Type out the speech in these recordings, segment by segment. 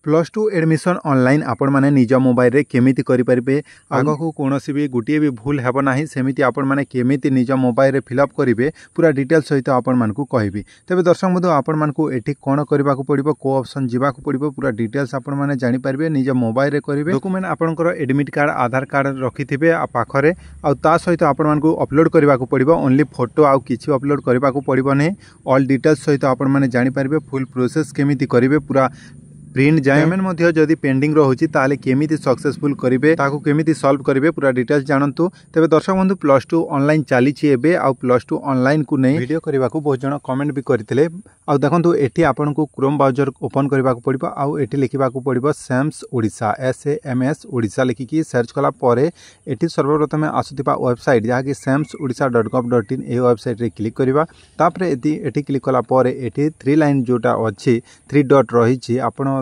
Plus two admission online आपण माने निज मोबाइल रे केमिति करि परिबे आगो को कोनोसी भी गुटिए भी भूल हेबो नाही सेमिति आपण माने केमिति निज मोबाइल रे फिलअप करिवे पूरा डिटेल सहित आपण मानकू कहिबी। तबे दर्शक बंधु आपण मानकू एठी कोन करबा को पड़िबो को ऑप्शन जीवा को पड़िबो पूरा डिटेल्स आपण माने जानि परिबे निज मोबाइल रे करिवे। डॉक्यूमेंट आपनकर एडमिट कार्ड आधार कार्ड रखिथिबे आ पाखरे आ ता सहित आपण मानकू अपलोड करबा को पड़िबो ओनली फोटो आ किछि अपलोड करबा को पड़िबो नै ऑल डिटेल्स सहित आपण माने जानि परिबे फुल प्रोसेस केमिति करिवे पूरा प्रिंट जाए पेमेंट मध्य जदि पेंडिंग रहुछि ताले केमिति सक्सेसफुल करिवे ताको केमिति सॉल्व करिवे पूरा डिटेल्स जानंतु। तबे दर्शक बंधु प्लस टू ऑनलाइन चली छि एबे आ प्लस टू ऑनलाइन को नै वीडियो करबा को बहुत जण कमेंट भी करथिले आ देखंतु एठी आपन को क्रोम ब्राउजर ओपन करबा को पड़िबो आ एठी लिखिबा को पड़िबो सैम्स ओडिसा SAMS ओडिसा लिखि की सर्च कला परे एठी सर्वप्रथम आसुतिबा वेबसाइट जहा कि samsodisha.gov.in ए वेबसाइट रे क्लिक करबा तापरे एठी क्लिक कला परे एठी 3 लाइन जोटा अछि 3 डॉट रही छि आपन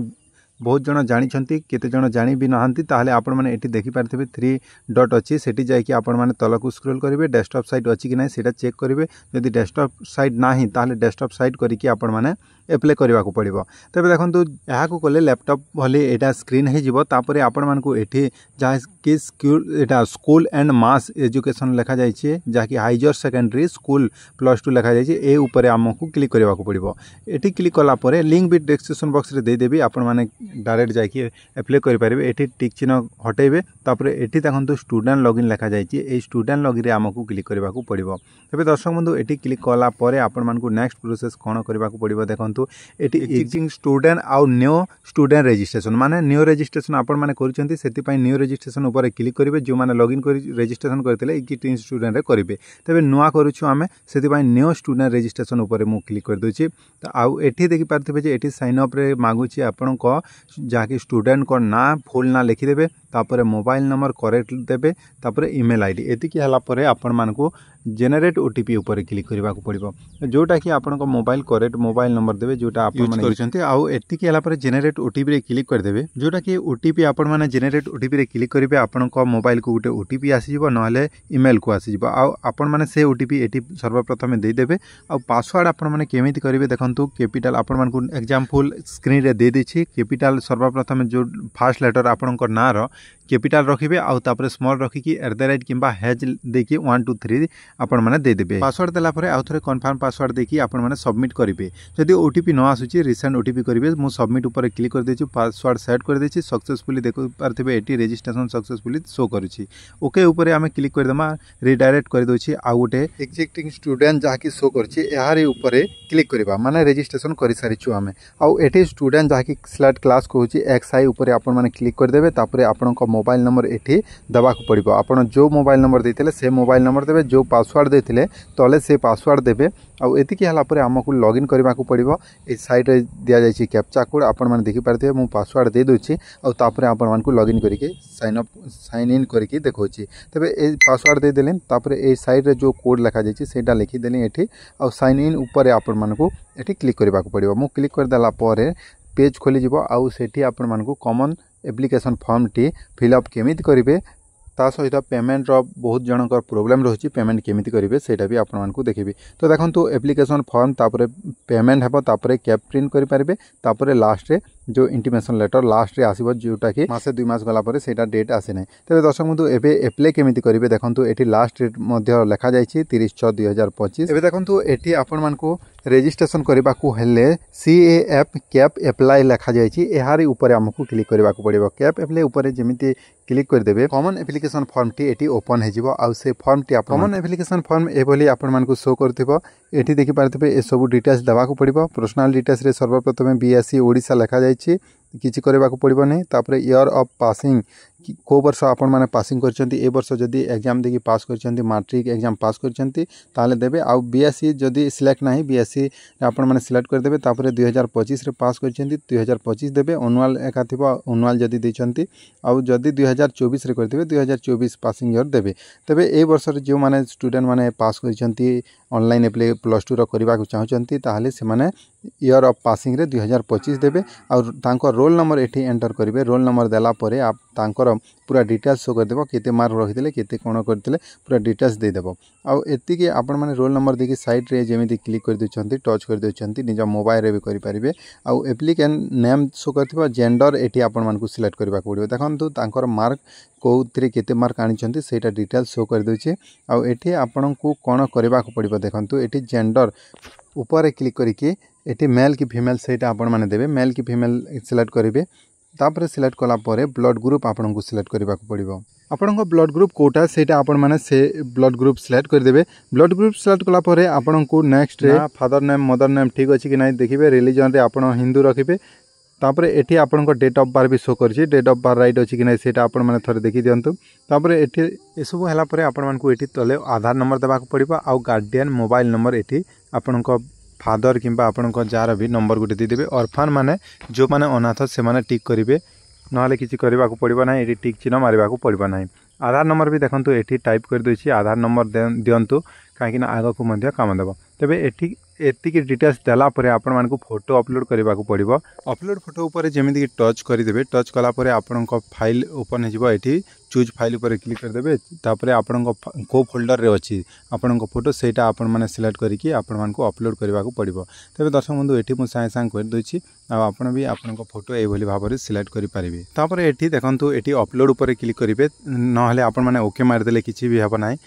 बहुत जन जानी केते जन जानी भी नहांती ताहले आपण माने एठी देखि पारथिबे 3 डॉट अछि सेठी जाय कि आपण माने तलक स्क्रॉल करिवे डेस्कटॉप साइट अछि कि नै सेटा चेक करिवे यदि डेस्कटॉप साइट नाही ताहले डेस्कटॉप साइट करी कि आपण माने एप्लाई करबा को पड़िबो। तबे देखंतु एहा को कोले लैपटॉप भले एटा स्क्रीन हे जिवो तापरे आपण मानकू एठी जा कि स्कूल एंड मास एजुकेशन लिखा जाय छै जा कि हाइजर सेकेंडरी स्कूल प्लस टू लिखा जाय छै ए ऊपर हमकू क्लिक करबा को पड़िबो। एठी क्लिक कला परे लिंक भी डिस्क्रिप्शन बॉक्स रे दे देबी आपण माने डायरेक्ट जाय कि अप्लाई करि परिबे। एठी टिक चिन्ह हटेबे तापरे एठी देखंतु स्टूडेंट लॉगिन लिखा जाय छै ए स्टूडेंट लॉगिन रे हमकू क्लिक करबा को पड़िबो। तबे दर्शक बंधु एठी क्लिक कला परे आपण मानकू नेक्स्ट प्रोसेस कोन करबा को पड़िबो देखंतु एटी एग्जिस्टिंग स्टूडेंट आउ न्यू स्टूडेंट रजिस्ट्रेशन माने न्यू रजिस्ट्रेशन आपण माने करिसेंती सेति पई न्यू रजिस्ट्रेशन ऊपर क्लिक करिवे जो माने लॉगिन करि रजिस्ट्रेशन करथिले एग्जिस्टिंग स्टूडेंट रे करिवे। तबे नुवा करूछु आमे सेति पई न्यू स्टूडेंट रजिस्ट्रेशन ऊपर मु क्लिक कर दोछि त आउ एठी देखि पारथिबे जे एठी साइन अप रे मागुछि आपण को जाकी स्टूडेंट को ना फुल ना लिखि देबे तापरे मोबाइल नंबर करेक्ट देबे तापरे ईमेल आईडी एति कि हला परे आपण मानको जेनरेट ओटीपी ऊपर क्लिक करबा को पड़िबो जोटा कि आपण को मोबाइल करेक्ट मोबाइल नंबर देबे जोटा आपण माने करछंती आउ एति कि हला परे जेनरेट ओटीपी रे क्लिक कर देबे जोटा कि ओटीपी आपण माने जेनरेट ओटीपी रे क्लिक करिवे आपण को मोबाइल को गुटे ओटीपी आसी जिवो नहले ईमेल को आसी जिवो आउ आपण माने से ओटीपी एटी सर्वप्रथम दे देबे आउ पासवर्ड आपण माने केमिति करिवे देखंतु कैपिटल आपण मानकू एग्जांपल स्क्रीन रे दे देछि कैपिटल सर्वप्रथम जो फर्स्ट लेटर आपण को ना रो कैपिटल रखिबे आउ तापरे स्मॉल रखि कि @ किबा हैज देखि 1 2 3 आपण माने दे देबे। पासवर्ड देला परे आउ थरे कन्फर्म पासवर्ड देखि आपण माने सबमिट करिवे। जदि ओटीपी न आसुची रिसेंट ओटीपी करिवे मु सबमिट ऊपर क्लिक कर देछि पासवर्ड सेट कर देछि सक्सेसफुली देखु पारथिबे एटी रजिस्ट्रेशन सक्सेसफुली शो करूछि ओके ऊपर आमे क्लिक कर दमा रिडायरेक्ट कर दोछि आउ गोटे एग्जिस्टिंग स्टूडेंट जहा कि शो करछि एहारे ऊपर क्लिक करबा माने रजिस्ट्रेशन करि सारिछु आमे आउ एटी स्टूडेंट जहा कि सिलेक्ट क्लास कहूछि XI ऊपर आपण माने क्लिक कर देबे तापरे आपण को मोबाइल नंबर एठी दबा को पड़िबो आपण जो मोबाइल नंबर देथिले से मोबाइल नंबर देबे जो पासवर्ड देथिले तले से पासवर्ड देबे आउ एति कि हला परे हमकु लॉगिन करबा को पड़िबो। ए साइट रे दिया जाय छी कैप्चा कोड आपण माने देखि पारथिबे मु पासवर्ड दे दोछि आउ तापरे आपण मानकु लॉगिन करिके साइन इन करिके देखोछि तबे ए पासवर्ड दे देलेन तापरे ए साइट रे जो कोड लिखा जाय छी सेटा लिखि देले एठी आउ साइन इन ऊपर आपण मानकु एठी क्लिक करबा को पड़िबो। मु क्लिक कर देला परे पेज खोली जिवो आउ सेठी आपण मानकु कॉमन एप्लिकेशन फॉर्म टी फिलअप केमिति करिवे ता सहित पेमेंट रो बहुत जनकर प्रॉब्लम रहुछि पेमेंट केमिति करिवे सेटा भी आपण मानकु देखिबे। तो देखंतु एप्लिकेशन फॉर्म तापरे पेमेंट हेबो तापरे कैप प्रिंट करि पारिबे तापरे लास्ट रे जो इंटीमेशन लेटर लास्ट रे आसीबो जोटा कि मासे 2 मास गला परे सेटा डेट आसे नै। तबे दर्शक बंधु एबे अप्लाई केमिति करिवे देखंतु एठी लास्ट डेट मध्य लिखा जाय छी 30/6/2025। एबे देखंतु एठी आपण मानकु रजिस्ट्रेशन करबा को हेले CAF कैप अप्लाई लिखा जाय छी एहारी ऊपर हमकु क्लिक करबा को पड़िबो। कैप अप्लाई ऊपर जेमिति क्लिक कर देबे कॉमन एप्लिकेशन फॉर्म टी एटी ओपन हे जिवो आउ से फॉर्म टी कॉमन एप्लिकेशन फॉर्म ए बोली आपण मानकु शो करथिबो एठी देखि पारथिबे ए सब डिटेल्स दबा को पड़िबो। पर्सनल डिटेल्स रे सर्वप्रथम BSc ओडिसा लिखा जाय छी किछि करबा को पड़िबो नै तापरे ईयर ऑफ पासिंग को वर्ष आपण माने पासिंग करचंती ए वर्ष जदी एग्जाम देखि पास करचंती मैट्रिक एग्जाम पास करचंती ताले देबे आउ BSc जदी सिलेक्ट नाही BSc आपण माने सिलेक्ट कर देबे तापरे 2025 रे पास करचंती 2025 देबे अनुअल एका थिबो अनुअल जदी देचंती आउ जदी 2024 रे करथिबे 2024 पासिंग ईयर देबे। तबे ए वर्ष रे जो माने स्टूडेंट माने पास करचंती ऑनलाइन अप्लाई प्लस 2 रो करबा को चाहचंती ताहाले से माने ईयर ऑफ पासिंग रे 2025 देबे और तांको रोल नंबर एठी एंटर करिवे रोल नंबर देला परे आप तांकर पूरा डिटेल्स शो करदेव केते मार्क रखिले केते कोण करथिले पूरा डिटेल्स देदेव आउ एतिके आपण माने रोल नंबर देखि साइड रे जेमिति क्लिक कर देछंती टच कर देछंती निज मोबाइल रे भी करि परिबे आउ एप्लिकेंट नेम शो करथिबा जेंडर एठी आपण मानकु सिलेक्ट करबा पड़िबो देखंतु तांकर मार्क कोउथरे केते मार्क आनिछंती सेटा डिटेल्स शो कर देछि आउ एठी आपनकु कोन करबा पड़िबो देखंतु एठी जेंडर ऊपर क्लिक करिके एठी मेल की फीमेल सेटा आपण माने देबे मेल की फीमेल सिलेक्ट करिवे तापर सिलेक्ट कला परे ब्लड ग्रुप आपनकु सिलेक्ट करबा पड़िबो आपनको ब्लड ग्रुप कोटा सेटा आपण माने से ब्लड ग्रुप सिलेक्ट कर देबे ब्लड ग्रुप सिलेक्ट कला परे आपनकु नेक्स्ट रे फादर नेम मदर नेम ठीक अछि कि नै देखिबे रिलीजन रे आपण हिंदू रखिबे तापर एठी आपनको डेट ऑफ बर्थ भी शो करछि डेट ऑफ बर्थ राइट अछि कि नै सेटा आपण माने थरे देखि दियंतु तापर एठी एसबु हला परे आपण मानकु एठी तले आधार नंबर देबा पड़िबो आ गार्डियन मोबाइल नंबर एठी आपनको फादर किंबा आपनको जार भी नंबर गुटे दे देबे ऑर्फन माने जो माने अनाथ से माने टिक करिवे नहले किछि करबा को पड़िबो नै एठी टिक चिन्ह मारिबा को पड़िबो नै आधार नंबर भी देखंतु एठी टाइप कर दोछि आधार नंबर दियंतु काहे कि आगो को मध्य काम देबो तबे एठी एतिकी डिटेल्स देला परे आपण मानकु फोटो अपलोड करबा को पड़िबो अपलोड फोटो ऊपर जेमिति कि टच करि देबे टच कला परे आपनको फाइल ओपन हे जिवो एठी चूज फाइल ऊपर क्लिक कर देबे तापरे आपनको को फोल्डर रे अछि आपनको फोटो सेटा आपण माने सिलेक्ट करिकि आपण मानकु अपलोड करबा को पड़िबो तबे दर्शक बंधु एठी मु साय सांग कर दोछि आ आपण भी आपनको फोटो ए भली भाबरे सिलेक्ट करि परिबे तापरे एठी देखंतु एठी अपलोड ऊपर क्लिक करिवे नहले आपण माने ओके मार देले किछि भी हबो नाही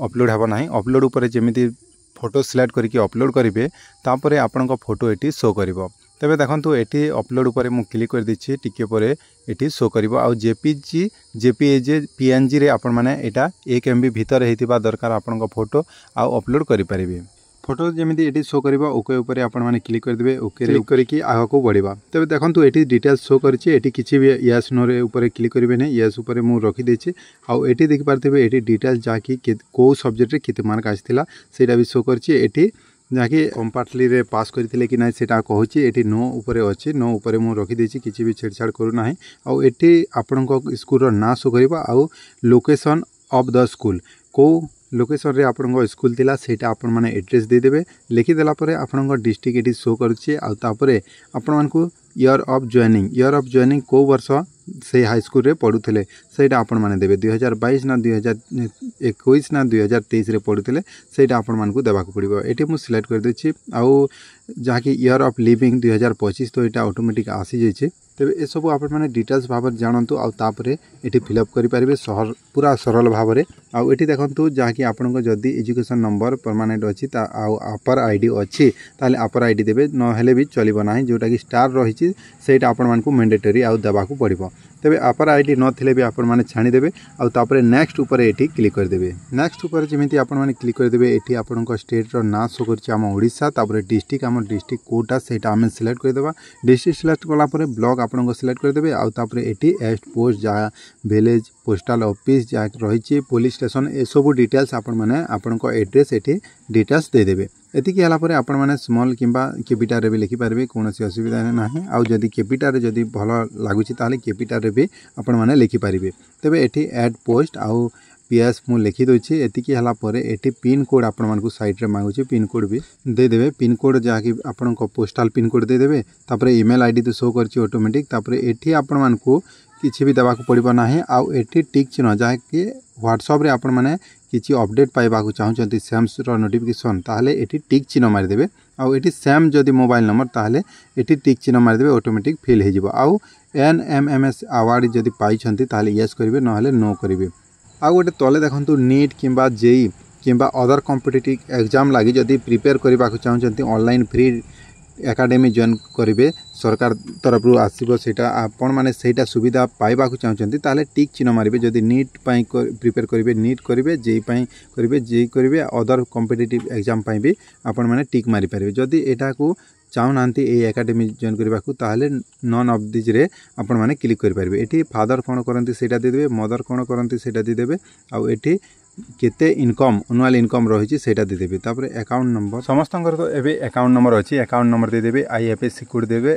अपलोड हबो नाही अपलोड ऊपर जेमिति फोटो सिलेक्ट करके अपलोड करेंगे तापर आपनका फोटो एटी शो करिवो तबे देखंतु एटी अपलोड ऊपर मु क्लिक कर दिछि टिके परे एटी शो करिवो आ जेपीजी जेपीएजी पीएनजी रे आपण माने एटा 1 एमबी भीतर हेतिबा दरकार आपनका फोटो आ अपलोड करि परिबे फोटो जेमिति एटी शो करिवो ओके ऊपर आपण माने क्लिक कर देबे ओके रे करिकि आगा को बढ़िबा तबे देखंतु एटी डिटेल्स शो करछि एटी किछि भी यस नो रे ऊपर क्लिक करिवे नै यस ऊपर मु रखि देछि आ एटी देखि पारथिबे एटी डिटेल्स जाकी को सब्जेक्ट रे केते मार्क आछथिला सेटा भी शो करछि एटी जाकी कंपार्टली रे पास करथिले कि नै सेटा कहूछि एटी नो ऊपर अछि नो ऊपर मु रखि देछि किछि भी छेड़छाड़ करू नाही आ एटी आपनको स्कूल रो ना शो करिवो आ लोकेशन ऑफ द स्कूल को लोकेशन रे आपनको स्कूल थिला सेटा आपण माने एड्रेस दे देबे लिखि देला परे आपनको डिस्ट्रिक्ट एटी शो करछि आ तापरे आपण मानकु ईयर ऑफ जॉइनिंग को वर्ष से हाई स्कूल रे पढुथिले सेटा आपण माने देबे 2022 ना 2021 ना 2023 रे पढुथिले सेटा आपण मानकु देबा को पड़िबो एटी मु सिलेक्ट कर देछि आ जाकी ईयर ऑफ लिविंग 2025 तो एटा ऑटोमेटिक आसी जाइछे तबे ए सब आपण माने डिटेल्स भाबर जानंतु आ तापरे एटी फिल अप करि परिबे पूरा सरल भाबरे आ एटी देखंतु जाकी आपनको जदी एजुकेशन नंबर परमानेंट अछि ता आ अपर आईडी अछि ताले अपर आईडी देबे न हेले भी चलिबो नाही जोटा कि स्टार रहिछि सेटा आपण मानकु मैंडेटरी आ देबा को पड़िबो तबे अपर आईडी न थिले भी आपण माने छाणी देबे आ तापरे नेक्स्ट ऊपर एटी क्लिक कर देबे नेक्स्ट ऊपर जेमिति आपण माने क्लिक कर देबे एटी आपनको स्टेट रो ना शो करछि हम ओडिसा तापरे डिस्ट्रिक्ट हम डिस्ट्रिक्ट कोटा सेटा हम सिलेक्ट कर देबा डिस्ट्रिक्ट सिलेक्ट कला परे ब्लॉक आपनको सिलेक्ट कर देबे आ तापरे एटी एस्ट पोस्ट जा विलेज पोस्टल ऑफिस जा रहिछि पुलिस स्टेशन ए सब डिटेल्स आपण माने आपनको एड्रेस एटी डिटेल्स दे देबे एतिकी हला परे आपण माने स्मॉल किंबा कैपिटल रे भी लिखि पारबे कोनोसी असुविधा नाही आ जदी कैपिटल रे जदी भलो लागुछि ताले कैपिटल रे भी आपण माने लिखि पारिबे तबे एटी ऐड पोस्ट आ पीएस मु लिखि दोछि एतिकी हला परे एटी पिन कोड आपण मानकु साइड रे मांगुछि पिन कोड भी दे देबे पिन कोड जाकी आपण को पोस्टल पिन कोड दे देबे तापरे ईमेल आईडी तो शो करछि ऑटोमेटिक तापरे एठी आपण मानकु किछि भी देबा को पड़िबो नाही आ एठी टिक चिन्ह जाकी व्हाट्सएप रे आपण माने किछि अपडेट पाइबा को चाहउचंती सैम्स रो नोटिफिकेशन ताहले एठी टिक चिन्ह मारि देबे आ एठी सैम जदी मोबाइल नंबर ताहले एठी टिक चिन्ह मारि देबे ऑटोमेटिक फिल हे जिवो आ एनएमएमएस अवार्ड जदी पाइछंती ताहले यस करिवे नहले नो करिवे आ गोटे तले देखंतु नीट किंबा जेई किंबा अदर कॉम्पिटिटिव एग्जाम लागि जदी प्रिपेयर करबा को चाहउचंती ऑनलाइन फ्री एकेडमी जॉइन करिवे सरकार तरफ रु आसीबो सेटा आपण माने सेटा सुविधा पाइबा को चाहउचंती ताले टिक चिन्ह मारिबे जदी नीट पई प्रिपेयर करिवे नीट करिवे जेई पई करिवे जेई करिवे अदर कॉम्पिटिटिव एग्जाम पई भी आपण माने टिक मारि परिबे जदी एटा को चाहनांती ए एकेडमी जॉइन करबा को ताले नन ऑफ दिस रे आपण माने क्लिक करि परिबे एठी फादर कोन करंती सेटा दे देबे मदर कोन करंती सेटा दे देबे आ एठी केते इनकम एनुअल इनकम रहिछि सेटा दे देबे तापर अकाउंट नंबर समस्तंकर तो एबे अकाउंट नंबर अछि अकाउंट नंबर दे देबे आईएफएससी कोड देबे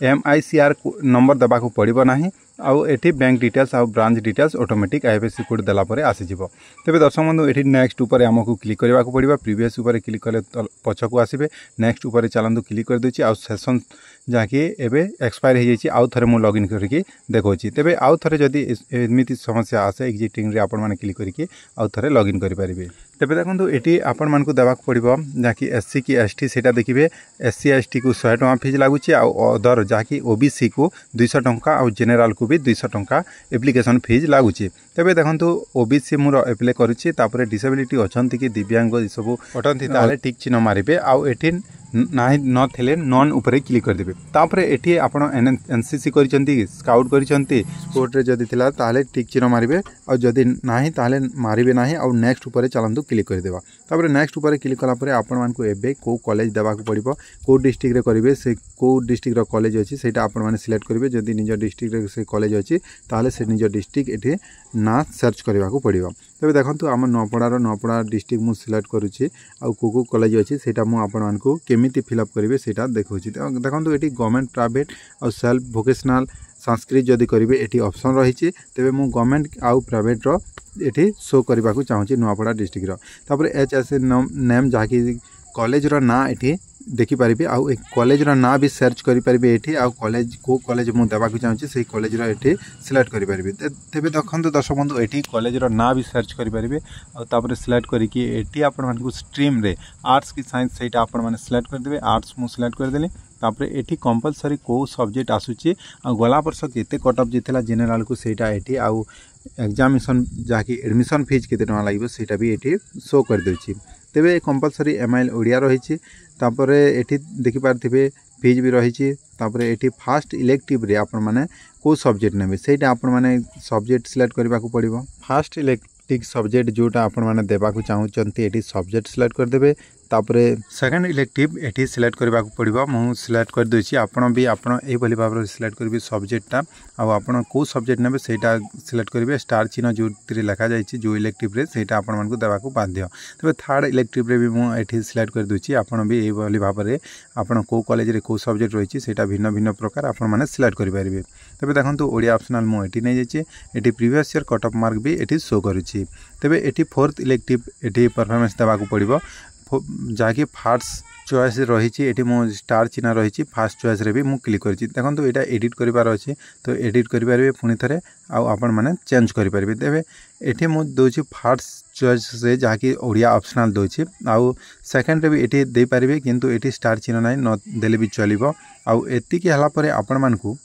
एमआईसीआर नंबर दबा को पड़िबो नाही आउ एठी बैंक डिटेल्स आउ branch details automatic IFSC code देला परे आसी जिवो तबे दर्शक बंधु एठी नेक्स्ट ऊपर हमकु क्लिक करबा को पड़िबा प्रीवियस ऊपर क्लिक करले पछ को आसीबे नेक्स्ट ऊपर चलंदु क्लिक कर दोछि आउ सेशन जहाँकि एबे एक्सपायर हो जाइए आउ थे मुझे लॉगिन करके देखा तेरे आउ थे जदि एमती समस्या आसे एग्जिटिंग रे आपण मैंने क्लिक करके आउ थे लॉगिन करेंगे। तेरे देखो ये आपण मानक देवाक पड़ो जहाँकि एससी कि एसटी से देखिए एससी एसटी को 100 टଙ୍କା फीस लगुच अदर जहाँकि ओबीसी को 200 टଙ୍କା आउ जेनेराल को भी 200 टଙ୍କା एप्लिकेशन फीस लगुच। तेरे देखो ओबीसी मुझ एप्लाय करुँचे डिसेबिलिटी अच्छा कि दिव्यांग सब अटंती ताले टिक चिन्ह मारे आउ एटी ना थे नॉन उपरे क्लिक करदे। तापर एटी आपण एनसीसी करिसेंती स्काउट करिसेंती स्पोर्ट रे जदी थिला ताले टिक चिन्ह मारिबे और जदी नाही ताले मारिबे नाही और नेक्स्ट उपरे चलंतु क्लिक कर देबा। तापर नेक्स्ट उपरे क्लिक कला परे आपण मानकु एबे को कॉलेज देबा को पड़िबो को डिस्ट्रिक्ट रे करिवे से को डिस्ट्रिक्ट रो कॉलेज अछि सेटा आपण माने सिलेक्ट करिवे। जदी निज डिस्ट्रिक्ट रे से कॉलेज अछि ताले से निज डिस्ट्रिक्ट एठी ना सर्च करबा को पड़िबो। तबे देखंतु हम नपड़ा डिस्ट्रिक्ट मु सिलेक्ट करूची आ को कॉलेज अछि सेटा मु आपण मानकु केमिति फिलअप करिवे सेटा देखौची। देखंतु एठी गवर्नमेंट प्राइवेट और सेल्फ वोकेशनल संस्कृत जदि करिवे एठी ऑप्शन रहिछि तेबे मु गवर्नमेंट आउ प्राइवेट रो एठी शो करबा को चाहूची नपड़ा डिस्ट्रिक्ट रो। तापर एचएस नेम जाकी कॉलेज रो ना एठी देखि पारिबे आउ एक कॉलेज रो ना भी सर्च करि पारिबे एठी आउ कॉलेज को कॉलेज मु देबा को चाहूची सेही कॉलेज रो एठी सिलेक्ट करि पारिबे। तेबे देखंतु दर्शक बंधु एठी कॉलेज रो ना भी सर्च करि पारिबे आउ तापर सिलेक्ट करिकि एठी आपण मानकु स्ट्रीम रे आर्ट्स की साइंस सेटा आपण माने सिलेक्ट कर देबे। आर्ट्स मु सिलेक्ट कर देली तापर एठी कंपलसरी को सब्जेक्ट आसुची आ गला वर्ष केते कट ऑफ जितला जनरल को सेटा एठी आउ एग्जामिनेशन जाकी एडमिशन फीस केते टका लागबो सेटा भी एठी शो कर देछि। तेबे कंपलसरी एमआईएल ओडिया रहिछि तापर एठी देखि पारथिबे फीस भी रहिछि। तापर एठी फास्ट इलेक्टिव रे आपण माने को सब्जेक्ट नेबे सेटा आपण माने सब्जेक्ट सिलेक्ट करबा को पड़िबो। फास्ट इलेक्टिव सब्जेक्ट जोटा आपण माने देबा को चाहउचंती एठी सब्जेक्ट सिलेक्ट कर देबे। तापरे सेकंड इलेक्टिव एठी सिलेक्ट करबा को पड़िबो। मु सिलेक्ट कर दोछि आपण भी आपण ए भली भाबरे सिलेक्ट करबे सब्जेक्टटा आ आपण को सब्जेक्ट नेबे सेटा सिलेक्ट करिवे। स्टार चिन्ह जोतिर लिखा जाइछि जो इलेक्टिव रे सेटा आपण मानकु देबा को बाध्य। तबे थर्ड इलेक्टिव रे भी मु एठी सिलेक्ट कर दोछि आपण भी ए भली भाबरे आपण को कॉलेज रे को सब्जेक्ट रहिछि सेटा भिन्न भिन्न प्रकार आपण माने सिलेक्ट करि परिबे। तबे देखंतु ओडिया ऑप्शनल मु एठी नै जाइछि एठी previous year cut off mark भी एठी शो करूछि। तबे एठी फोर्थ इलेक्टिव एठी परफॉर्मेंस देबा को पड़िबो जहाँकि फास्ट चॉइस रही एटी मो स्टार चिन्ह रही फास्ट चॉइस रे भी मु क्लिक करी। देखो यहाँ एडिट करार अच्छे तो एडिट करेंगे पुणी थे आपण मैंने चेंज करेंगे। तेरे ये मुझे दूसरी फास्ट चॉइस से जहाँकि ओडिया ऑप्शनल दूसरी आउ सेकेंड रे भी ये दे पारे किंतु ये स्टार चिन्ह ना न देले भी चलो आउ एतिक है आपण मानकु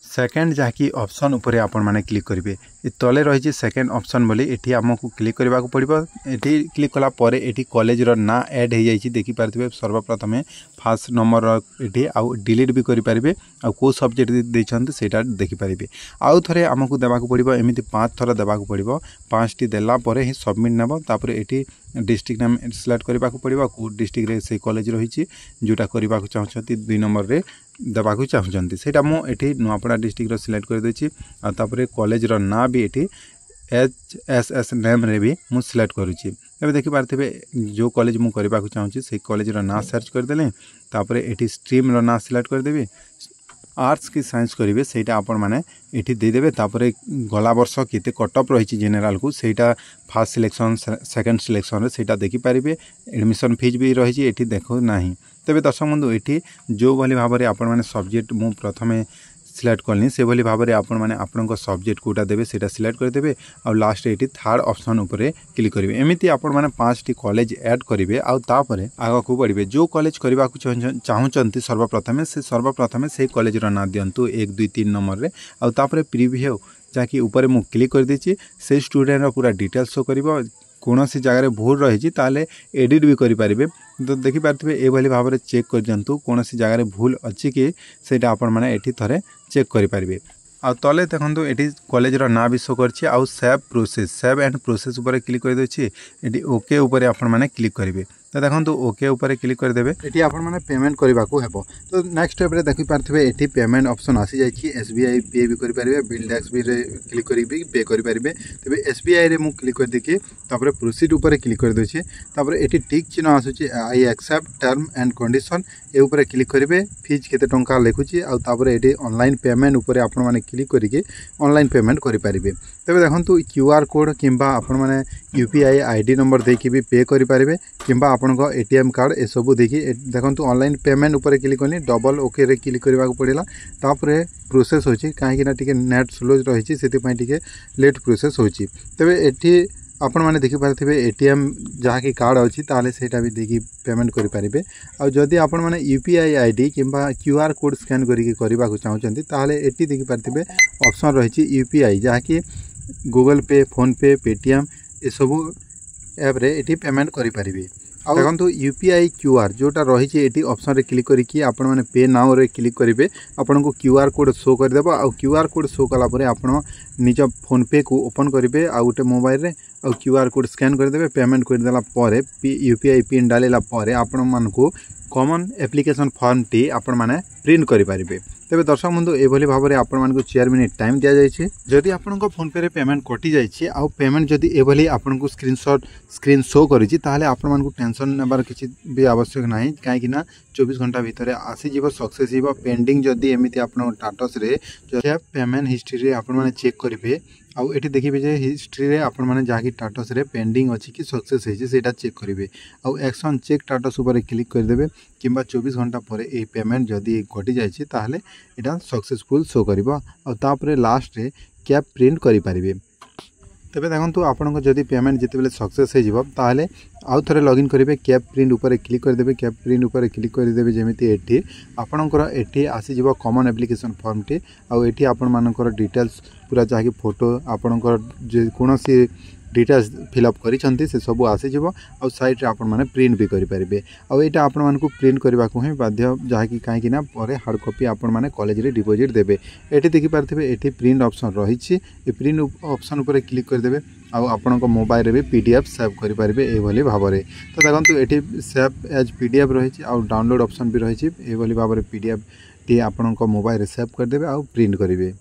सेकेंड जहाँकि ऑप्शन उपरे आपण माने क्लिक करेंगे। तले रही सेकेंड ऑप्शन बोली एठी आमको क्लिक करबा को पड़िबो। एठी क्लिक कला परे एठी कॉलेज रो ना ऐड हो जाइछि देखि पारथिबे सर्वप्रथम फास्ट नंबर एठी आउ डिलीट भी करि पारिबे आउ को सब्जेक्ट दैछन्ते सेटा देखि पारिबे। आउ थरे आमको देबा को पड़िबो एमिति 5 थरा देबा को पड़िबो। 5 टी देला परे ही सबमिट नेबो तापर एठी डिस्ट्रिक्ट नाम सिलेक्ट करबा को पड़िबो को डिस्ट्रिक्ट रे से कॉलेज रहिछि जोटा करबा को चाहछन्ती 2 नंबर रे देबा को चाहछन्ती सेटा मो एठी नुआपड़ा डिस्ट्रिक्ट रो सिलेक्ट कर देछि आ तापर कॉलेज रो ना भी एठी एचएसएस नेम रे भी मु सिलेक्ट करूछि। एबे देखि पारथिबे जो कॉलेज मु करबा को चाहूछि से कॉलेज रो ना सर्च कर देले तापर एठी स्ट्रीम रो ना सिलेक्ट कर देबे। आर्ट्स की साइंस करेंगे सेटा आपण माने एठी दे देबे। तापर गला वर्ष केते कट ऑफ रही जनरल को सेटा फर्स्ट सिलेक्शन सेकंड सिलेक्शन रे सेटा देखि पारिबे। एडमिशन फीस भी रही एठी देखो नाही। तबे दर्शक बंधु एठी जो भली भाबरे आपण माने सब्जेक्ट मु प्रथमे सिलेक्ट करनी से भली भाबरे आपण माने आपनको सब्जेक्ट कोटा देबे सेटा सिलेक्ट कर देबे और लास्ट एटी थर्ड ऑप्शन उपरे क्लिक करिवे। एमिति आपण माने 5 टी कॉलेज ऐड करिवे और तापरे आगा को बढ़िबे। जो कॉलेज करबा को चाहूचंती सर्वप्रथमे से कॉलेज रो ना दियंतु 1 2 3 नंबर रे और तापरे प्रीव्यू जाकि ऊपर मु क्लिक कर देछि से स्टूडेंट रो पूरा डिटेल शो करिवो। कौन सी जगह भूल रही ताले एडिट भी करें तो देखि पारथिबे ए भली भाबरे चेक कर दियंतु कौन सी जगह भूल अच्छी कि सेटा आपण माने एठी थरे चेक करि पारिबे। आ तले देखंतु एठी कॉलेज रो ना भी शो करछि आउ सेव एंड प्रोसेस ऊपर क्लिक कर देछि एठी ओके ऊपर आपण माने क्लिक करिवे। तो देखो ओके ऊपर क्लिक कर देबे एठी आपण माने पेमेंट करबा को हेबो। तो नेक्स्ट स्टेप रे देखि पारथिबे एठी पेमेंट ऑप्शन आसी जाइछि एसबीआई पे भी करि पारिबे बिल टैक्स भी रे क्लिक करि भी पे करि पारिबे। तबे एसबीआई रे मु क्लिक कर देके तापर प्रोसीड ऊपर क्लिक कर दोछि तापर एठी टिक चिन्ह आसुछि I accept term and condition ए ऊपर क्लिक करिवे। फीस केते टंका लिखुछि आ तापर एठी ऑनलाइन पेमेंट ऊपर आपण माने क्लिक करिके ऑनलाइन पेमेंट करि पारिबे। तबे देखंतु क्यूआर कोड किंबा आपण माने यूपीआई आईडी नंबर देके भी पे करि पारिबे किंबा आपनको एटीएम कार्ड ए सब देखि देखंतु ऑनलाइन पेमेंट ऊपर क्लिक करनी डबल ओके रे क्लिक करबा को पड़िला तापरे प्रोसेस होची काहे ना टिके नेट स्लो रही सेति पई टिके लेट प्रोसेस होची तबे एठी आपण माने देखि पारथिबे एटीएम जहाँ की कार्ड अछि ताले सेटा भी देखि पेमेंट करि परिबे आ जदि आपण माने यूपीआई आईडी किंबा क्यूआर कोड स्कैन करिके करबा को चाहउचंती ताले एठी देखि पारथिबे ऑप्शन रहिछि यूपीआई जहाँ की गूगल पे फोन पे पेटीएम ए सब ऐप रे एठी पेमेंट करि परिबे देखो यूपीआई क्यूआर जोटा रही है ऑप्शन रे क्लिक करके आपण माने पे नाउ रे क्लिक करेंगे आपन को क्यूआर कोड शो करदेव आ क्यूआर कोड शो कलापर आपण निज फोन पे को ओपन करेंगे आ गोटे मोबाइल रे आ क्यूआर कोड स्कैन करदेवे पेमेंट करदेला परे यूपीआई पिन डालेला परे आपण मानकु कॉमन एप्लिकेशन फॉर्म टी आपण माने प्रिंट करि परिबे तेबे दर्शक बंधु एभली भाव में आपण मानकु 4 मिनिट टाइम दिया जायछि जदि आपण को फोन पे रे पेमेंट कटि जायछि आ पेमेंट जदि एभली आपण को स्क्रीन शो करिछि ताले आपण मानकु टेंशन नबार किछि भी आवश्यक नाही काहे कि ना 24 घंटा भितर आसी जीव सक्सेस जीव पेंडिंग जदि एमिति आपण स्टेटस रे जदि पेमेंट हिस्ट्री रे आपण माने चेक करिवे आ एठी देखिबे जे हिस्ट्री रे आपण माने जाकी स्टेटस रे पेंडिंग अछि कि सक्सेस हेछि सेटा चेक करिवे आ एक्शन चेक स्टेटस ऊपर क्लिक कर देबे किंबा 24 घंटा पर ए पेमेंट जदि कटि जायछि ताले एटा सक्सेसफुल शो करिवो आ तापरे लास्ट रे कैप प्रिंट करि परिबे तेबे देखंतु आपनको जदि पेमेंट जितेबेले सक्सेस हे जिवो ताले आउ थरे लॉगिन करिवे कैप प्रिंट ऊपर क्लिक कर देबे कैप प्रिंट ऊपर क्लिक कर देबे जेमिति एठी आपनकर एठी आसी जिवो कॉमन एप्लिकेशन फॉर्म टी आ एठी आपन मानकर डिटेल्स पूरा जाकी फोटो आपनकर जे कोनोसी डिटेल्स फिलअप करिसंती से सब आसी जिवो आ साइट रे आपन माने प्रिंट भी करि परिबे आ एटा आपन मानकु प्रिंट करबा को ही बाध्य जाकी काहे कि ना परे हार्ड कॉपी आपन माने कॉलेज रे डिपॉजिट देबे एठी देखि पारथिबे एठी प्रिंट ऑप्शन रहिछि ए प्रिंट ऑप्शन ऊपर क्लिक कर देबे आ आपन को मोबाइल रे भी पीडीएफ सेव करि परिबे ए भली भाव रे तो देखंतु एठी सेव एज पीडीएफ रहिछि आ डाउनलोड ऑप्शन भी रहिछि ए भली भाव रे पीडीएफ टी आपन को मोबाइल रे सेव कर देबे आ प्रिंट करिवे।